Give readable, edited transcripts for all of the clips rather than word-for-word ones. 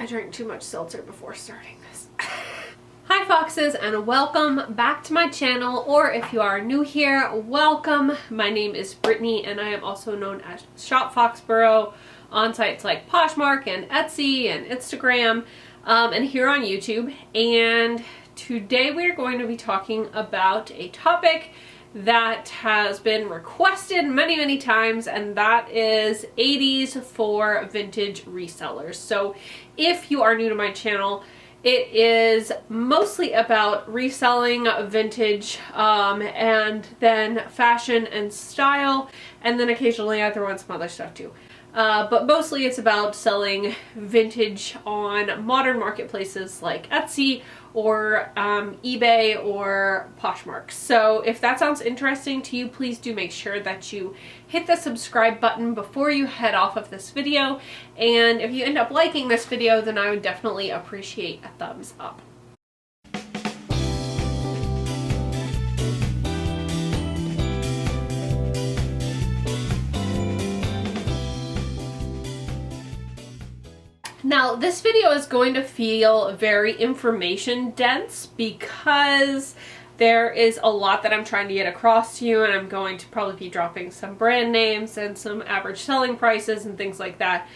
I drank too much seltzer before starting this. Hi Foxes, and welcome back to my channel, or if you are new here, welcome. My name is Brittany and I am also known as SHOPFOXBURROW on sites like Poshmark and Etsy and Instagram, and here on YouTube. And today we are going to be talking about a topic that has been requested many times, and that is 80s for vintage resellers. So if you are new to my channel, it is mostly about reselling vintage and then fashion and style, and then occasionally I throw in some other stuff too. But mostly it's about selling vintage on modern marketplaces like Etsy or eBay or Poshmark. So if that sounds interesting to you, please do make sure that you hit the subscribe button before you head off of this video. And if you end up liking this video, then I would definitely appreciate a thumbs up. Now, this video is going to feel very information dense because there is a lot that I'm trying to get across to you, and I'm going to probably be dropping some brand names and some average selling prices and things like that.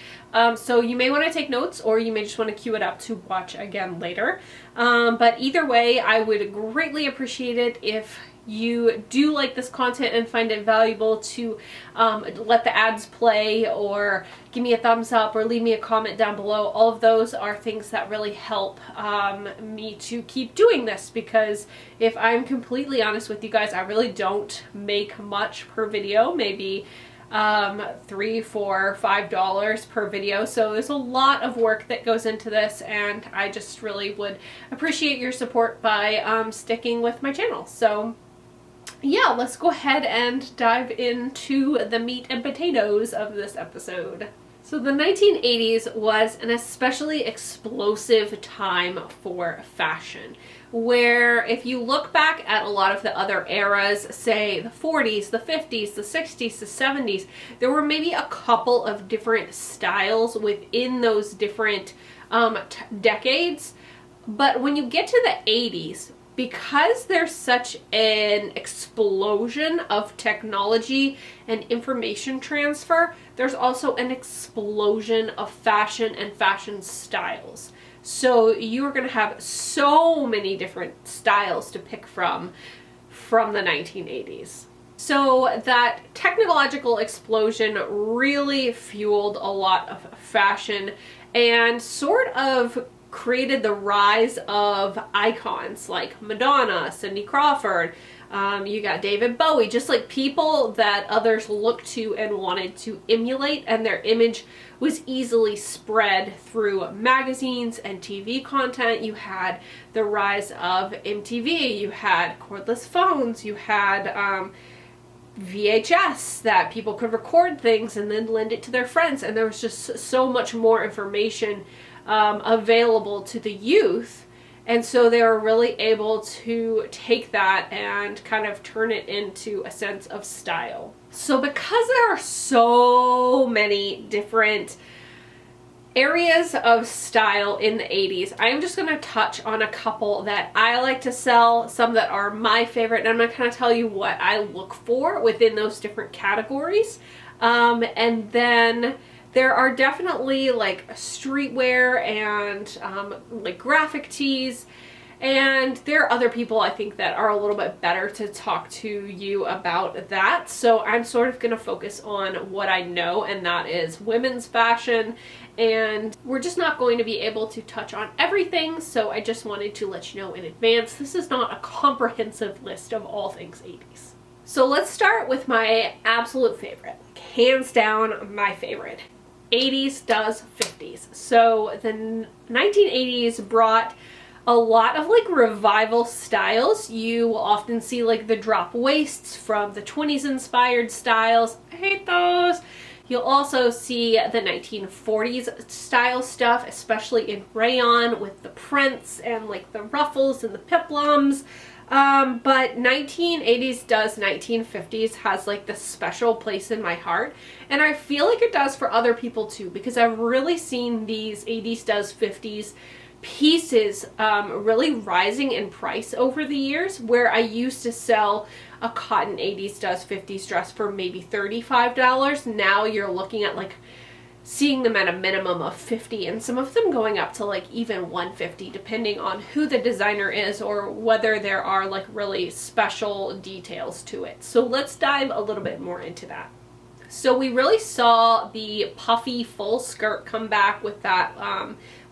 So you may want to take notes, or you may just want to queue it up to watch again later. But either way, I would greatly appreciate it if you do like this content and find it valuable to let the ads play, or give me a thumbs up, or leave me a comment down below. All of those are things that really help me to keep doing this, because if I'm completely honest with you guys, I really don't make much per video, maybe $3, $4, $5 per video. So there's a lot of work that goes into this, and I just really would appreciate your support by sticking with my channel. So yeah, let's go ahead and dive into the meat and potatoes of this episode. So the 1980s was an especially explosive time for fashion, where if you look back at a lot of the other eras, say the 40s, the 50s, the 60s, the 70s, there were maybe a couple of different styles within those different decades. But when you get to the 80s, because there's such an explosion of technology and information transfer, there's also an explosion of fashion and fashion styles. So you're going to have so many different styles to pick from the 1980s. So that technological explosion really fueled a lot of fashion and sort of created the rise of icons like Madonna, Cindy Crawford, you got David Bowie, just like people that others looked to and wanted to emulate, and their image was easily spread through magazines and TV content. You had the rise of MTV, you had cordless phones, you had VHS that people could record things and then lend it to their friends, and there was just so much more information available to the youth, and so they were really able to take that and kind of turn it into a sense of style. So because there are so many different areas of style in the 80s, I'm just going to touch on a couple that I like to sell, some that are my favorite, and I'm going to kind of tell you what I look for within those different categories. And then there are definitely like streetwear and like graphic tees, and there are other people I think that are a little bit better to talk to you about that. So I'm sort of going to focus on what I know, and that is women's fashion, and we're just not going to be able to touch on everything, so I just wanted to let you know in advance. This is not a comprehensive list of all things 80s. So let's start with my absolute favorite, hands down my favorite. 80s does 50s. So the 1980s brought a lot of like revival styles. You will often see like the drop waists from the 20s inspired styles. I hate those. You'll also see the 1940s style stuff, especially in rayon with the prints and like the ruffles and the peplums. But 1980s does 1950s has like this special place in my heart, and I feel like it does for other people too, because I've really seen these 80s does 50s pieces really rising in price over the years, where I used to sell a cotton 80s does 50s dress for maybe $35. Now you're looking at like seeing them at a minimum of $50, and some of them going up to like even $150, depending on who the designer is or whether there are like really special details to it. So let's dive a little bit more into that. So we really saw the puffy full skirt come back with that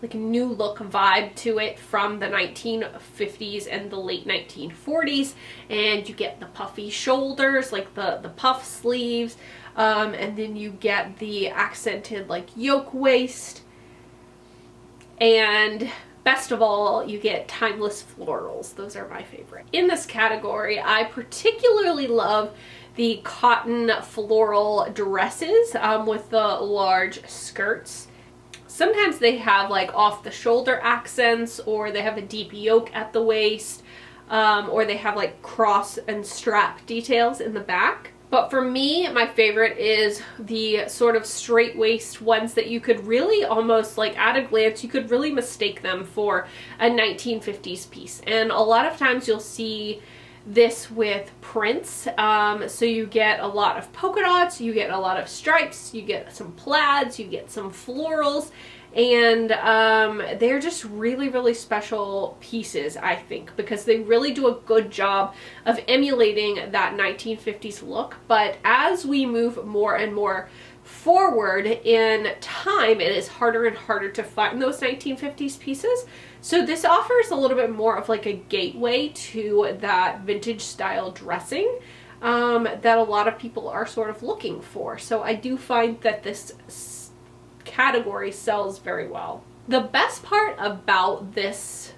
like new look vibe to it from the 1950s and the late 1940s, and you get the puffy shoulders, like the puff sleeves, and then you get the accented like yoke waist, and best of all, you get timeless florals. Those are my favorite. In this category, I particularly love the cotton floral dresses with the large skirts. Sometimes they have like off the shoulder accents, or they have a deep yoke at the waist, or they have like cross and strap details in the back. But for me, my favorite is the sort of straight waist ones that you could really almost, like at a glance, you could really mistake them for a 1950s piece. And a lot of times you'll see this with prints. So you get a lot of polka dots, you get a lot of stripes, you get some plaids, you get some florals, and they're just really, really special pieces, I think, because they really do a good job of emulating that 1950s look. But as we move more and more forward in time, it is harder and harder to find those 1950s pieces. So this offers a little bit more of like a gateway to that vintage style dressing that a lot of people are sort of looking for. So I do find that this category sells very well. The best part about this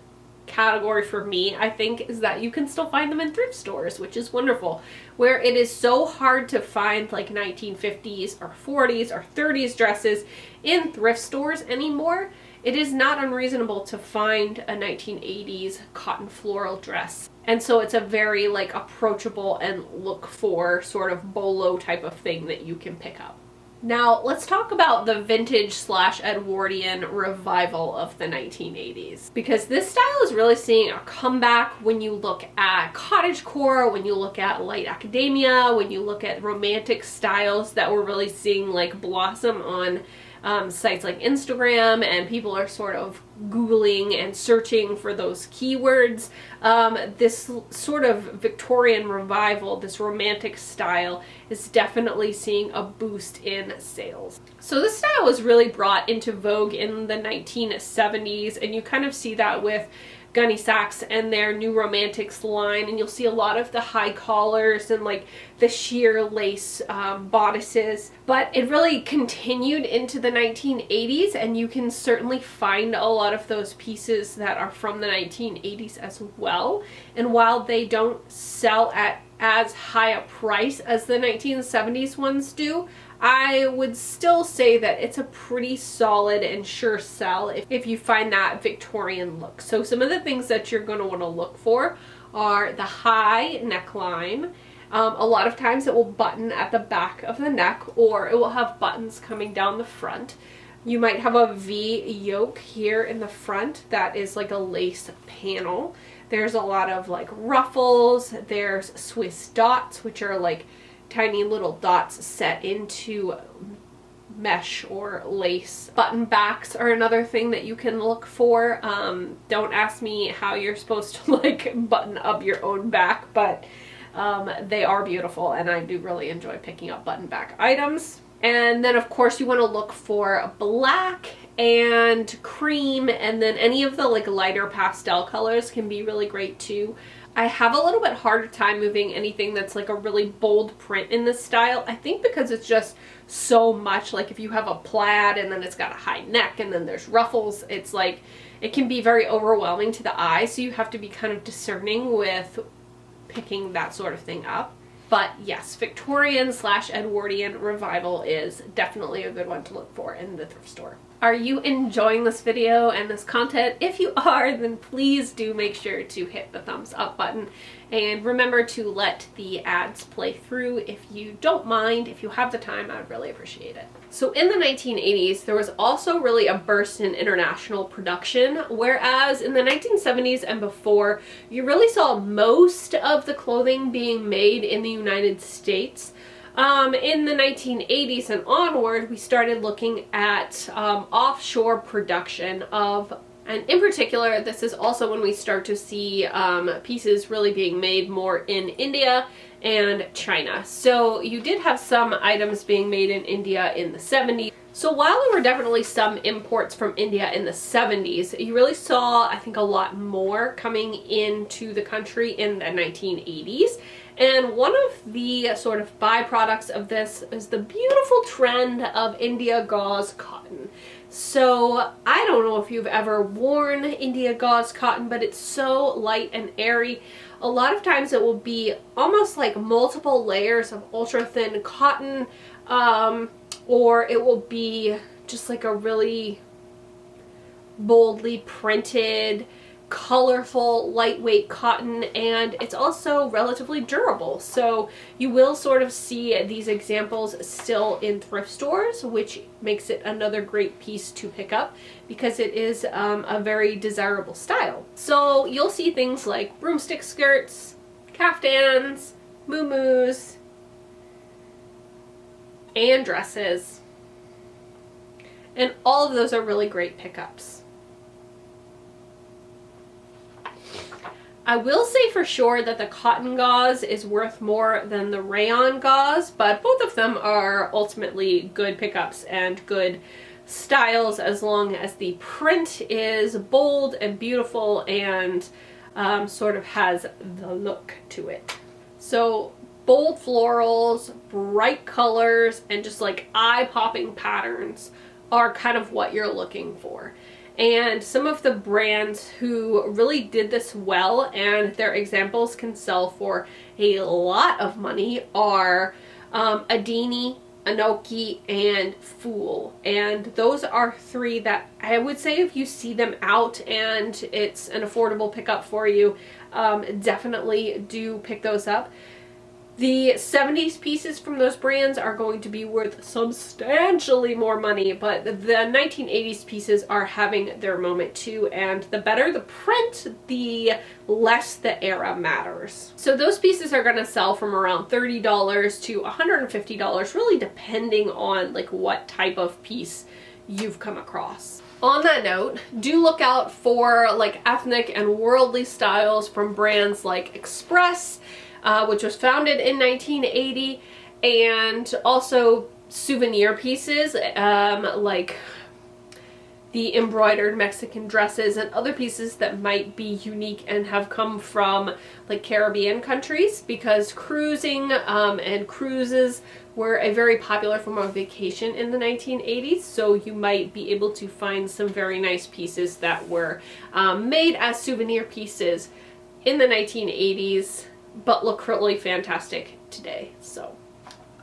category for me, I think, is that you can still find them in thrift stores, which is wonderful. Where it is so hard to find like 1950s or 40s or 30s dresses in thrift stores anymore, it is not unreasonable to find a 1980s cotton floral dress. And so it's a very like approachable and look for sort of bolo type of thing that you can pick up. Now let's talk about the vintage / Edwardian revival of the 1980s, because this style is really seeing a comeback when you look at cottagecore, when you look at light academia, when you look at romantic styles that we're really seeing like blossom on sites like Instagram, and people are sort of Googling and searching for those keywords. This sort of Victorian revival, this romantic style, is definitely seeing a boost in sales. So this style was really brought into vogue in the 1970s, and you kind of see that with Gunny Sacks and their New Romantics line, and you'll see a lot of the high collars and like the sheer lace bodices. But it really continued into the 1980s, and you can certainly find a lot of those pieces that are from the 1980s as well. And while they don't sell at as high a price as the 1970s ones do, I would still say that it's a pretty solid and sure sell if you find that Victorian look. So some of the things that you're going to want to look for are the high neckline. A lot of times it will button at the back of the neck, or it will have buttons coming down the front. You might have a V yoke here in the front that is like a lace panel. There's a lot of like ruffles. There's Swiss dots, which are like tiny little dots set into mesh or lace. Button backs are another thing that you can look for. Don't ask me how you're supposed to like button up your own back, but they are beautiful, and I do really enjoy picking up button back items. And then of course you want to look for black and cream, and then any of the like lighter pastel colors can be really great too. I have a little bit harder time moving anything that's like a really bold print in this style. I think because it's just so much, like if you have a plaid and then it's got a high neck and then there's ruffles, it's like, it can be very overwhelming to the eye. So you have to be kind of discerning with picking that sort of thing up. But yes, Victorian / Edwardian revival is definitely a good one to look for in the thrift store. Are you enjoying this video and this content? If you are, then please do make sure to hit the thumbs up button, and remember to let the ads play through if you don't mind. If you have the time, I would really appreciate it. So in the 1980s, there was also really a burst in international production, whereas in the 1970s and before, you really saw most of the clothing being made in the United States. In the 1980s and onward, we started looking at offshore production of, and in particular, this is also when we start to see pieces really being made more in India and China. So you did have some items being made in India in the 70s. So while there were definitely some imports from India in the 70s, you really saw, I think, a lot more coming into the country in the 1980s. And one of the sort of byproducts of this is the beautiful trend of India gauze cotton. So I don't know if you've ever worn India gauze cotton, but it's so light and airy. A lot of times it will be almost like multiple layers of ultra thin cotton, or it will be just like a really boldly printed, colorful, lightweight cotton, and it's also relatively durable. So you will sort of see these examples still in thrift stores, which makes it another great piece to pick up because it is a very desirable style. So you'll see things like broomstick skirts, caftans, muumuus, and dresses, and all of those are really great pickups. I will say for sure that the cotton gauze is worth more than the rayon gauze, but both of them are ultimately good pickups and good styles as long as the print is bold and beautiful and sort of has the look to it. So bold florals, bright colors, and just like eye-popping patterns are kind of what you're looking for. And some of the brands who really did this well, and their examples can sell for a lot of money, are Adini, Anoki, and Fool. And those are three that I would say if you see them out and it's an affordable pickup for you, definitely do pick those up. The 70s pieces from those brands are going to be worth substantially more money, but the 1980s pieces are having their moment too, and the better the print, the less the era matters. So those pieces are going to sell from around $30 to $150, really depending on like what type of piece you've come across. On that note, do look out for like ethnic and worldly styles from brands like Express, which was founded in 1980, and also souvenir pieces like the embroidered Mexican dresses and other pieces that might be unique and have come from like Caribbean countries, because cruising and cruises were a very popular form of vacation in the 1980s, so you might be able to find some very nice pieces that were made as souvenir pieces in the 1980s but look really fantastic today. So,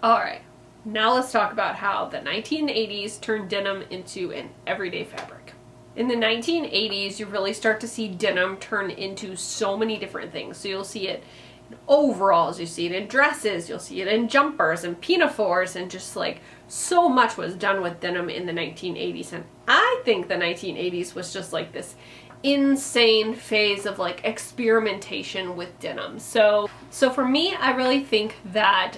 alright, now let's talk about how the 1980s turned denim into an everyday fabric. In the 1980s, you really start to see denim turn into so many different things. So you'll see it in overalls, you see it in dresses, you'll see it in jumpers and pinafores, and just like so much was done with denim in the 1980s. And I think the 1980s was just like this insane phase of like experimentation with denim. So for me, I really think that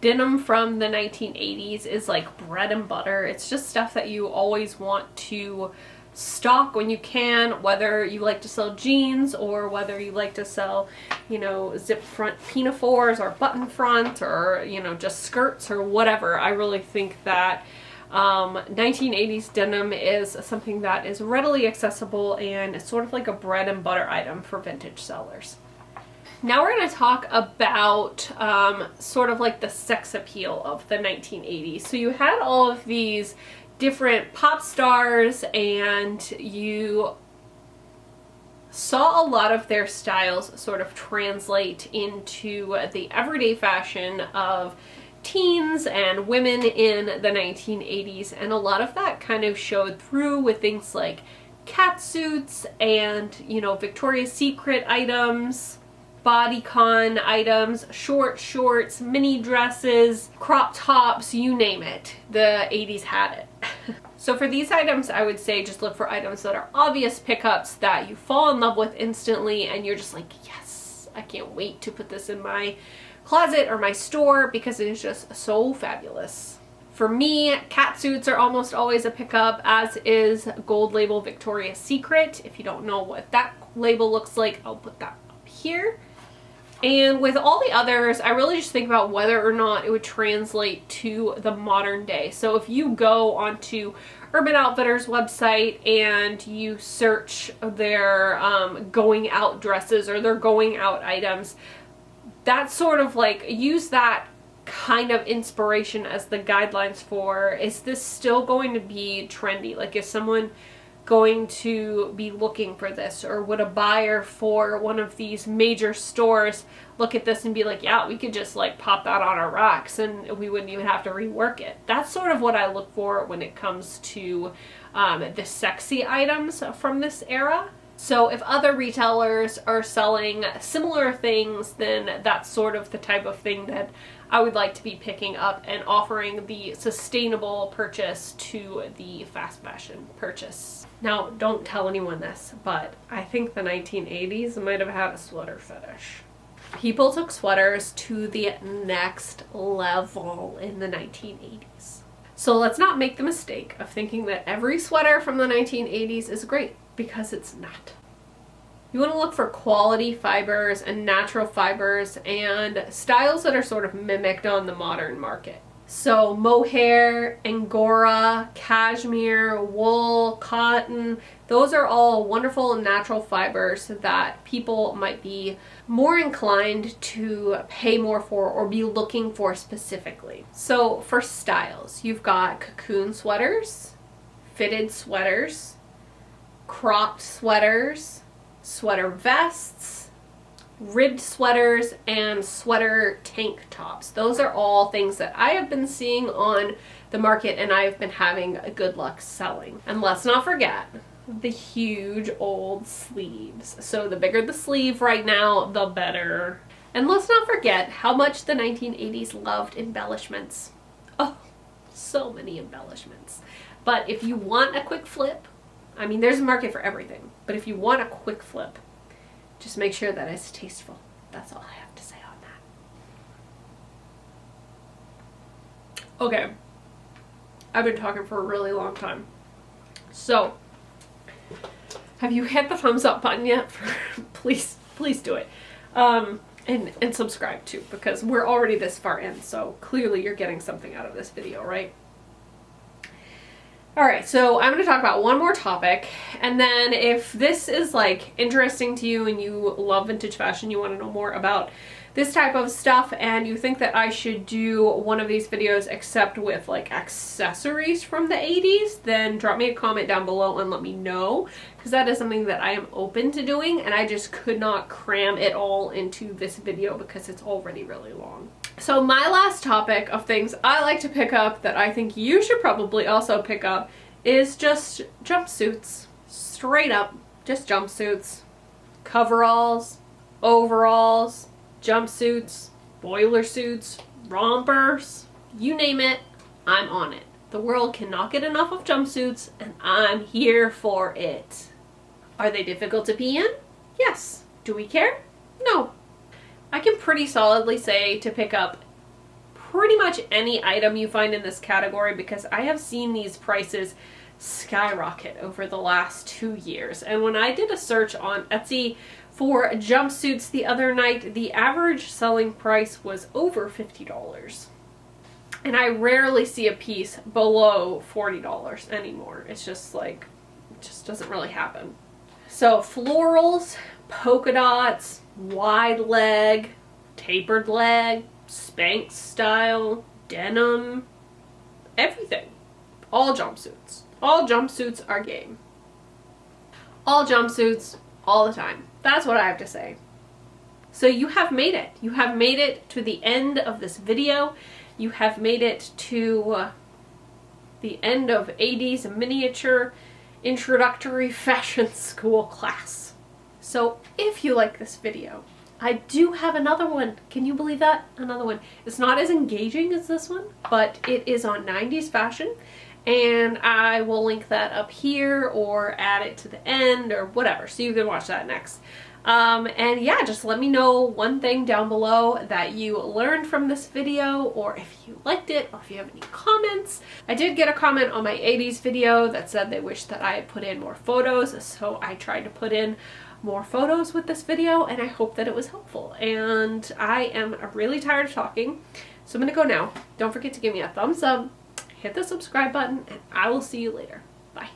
denim from the 1980s is like bread and butter. It's just stuff that you always want to stock when you can, whether you like to sell jeans or whether you like to sell, you know, zip front pinafores or button front, or, you know, just skirts or whatever. I really think that 1980s denim is something that is readily accessible and it's sort of like a bread and butter item for vintage sellers. Now we're going to talk about sort of like the sex appeal of the 1980s. So you had all of these different pop stars, and you saw a lot of their styles sort of translate into the everyday fashion of teens and women in the 1980s, and a lot of that kind of showed through with things like catsuits and, you know, Victoria's Secret items, bodycon items, short shorts, mini dresses, crop tops, you name it. The 80s had it. So for these items, I would say just look for items that are obvious pickups that you fall in love with instantly and you're just like, yes, I can't wait to put this in my closet or my store because it is just so fabulous. For me, catsuits are almost always a pickup, as is gold label Victoria's Secret. If you don't know what that label looks like, I'll put that up here. And with all the others, I really just think about whether or not it would translate to the modern day. So if you go onto Urban Outfitters website and you search their going out dresses or their going out items, that's sort of like, use that kind of inspiration as the guidelines for, is this still going to be trendy? Like, is someone going to be looking for this, or would a buyer for one of these major stores look at this and be like, yeah, we could just like pop that on our racks and we wouldn't even have to rework it. That's sort of what I look for when it comes to the sexy items from this era. So if other retailers are selling similar things, then that's sort of the type of thing that I would like to be picking up and offering the sustainable purchase to the fast fashion purchase. Now, don't tell anyone this, but I think the 1980s might have had a sweater fetish. People took sweaters to the next level in the 1980s. So let's not make the mistake of thinking that every sweater from the 1980s is great, because it's not. You want to look for quality fibers and natural fibers and styles that are sort of mimicked on the modern market. So mohair, angora, cashmere, wool, cotton, those are all wonderful natural fibers that people might be more inclined to pay more for or be looking for specifically. So for styles, you've got cocoon sweaters, fitted sweaters, cropped sweaters, sweater vests, ribbed sweaters, and sweater tank tops. Those are all things that I have been seeing on the market and I have been having good luck selling. And let's not forget the huge old sleeves. So the bigger the sleeve right now, the better. And let's not forget how much the 1980s loved embellishments. Oh, so many embellishments. But if you want a quick flip, I mean, there's a market for everything, but if you want a quick flip, just make sure that it's tasteful. That's all I have to say on that. Okay, I've been talking for a really long time. So, have you hit the thumbs up button yet? Please do it. And subscribe too, because we're already this far in, so clearly you're getting something out of this video, right? Alright, so I'm going to talk about one more topic, and then if this is like interesting to you and you love vintage fashion, you want to know more about this type of stuff, and you think that I should do one of these videos except with like accessories from the 80s, then drop me a comment down below and let me know, because that is something that I am open to doing, and I just could not cram it all into this video because it's already really long. So my last topic of things I like to pick up that I think you should probably also pick up is just jumpsuits. Straight up, just jumpsuits. Coveralls, overalls, jumpsuits, boiler suits, rompers, you name it, I'm on it. The world cannot get enough of jumpsuits and I'm here for it. Are they difficult to pee in? Yes. Do we care? No. I can pretty solidly say to pick up pretty much any item you find in this category, because I have seen these prices skyrocket over the last 2 years. And when I did a search on Etsy for jumpsuits the other night, the average selling price was over $50. And I rarely see a piece below $40 anymore. It's just like, it just doesn't really happen. So florals, polka dots, wide leg, tapered leg, Spanx style, denim, everything. All jumpsuits. All jumpsuits are game. All jumpsuits all the time. That's what I have to say. So you have made it. You have made it to the end of this video. You have made it to the end of AD's miniature introductory fashion school class. So if you like this video, I do have another one. Can you believe that? Another one. It's not as engaging as this one, but it is on 90s fashion, and I will link that up here or add it to the end or whatever, so you can watch that next. And yeah, just let me know one thing down below that you learned from this video, or if you liked it, or if you have any comments. I did get a comment on my 80s video that said they wish that I had put in more photos, so I tried to put in more photos with this video, and I hope that it was helpful. And I am really tired of talking, so I'm gonna go now. Don't forget to give me a thumbs up, hit the subscribe button, and I will see you later. Bye.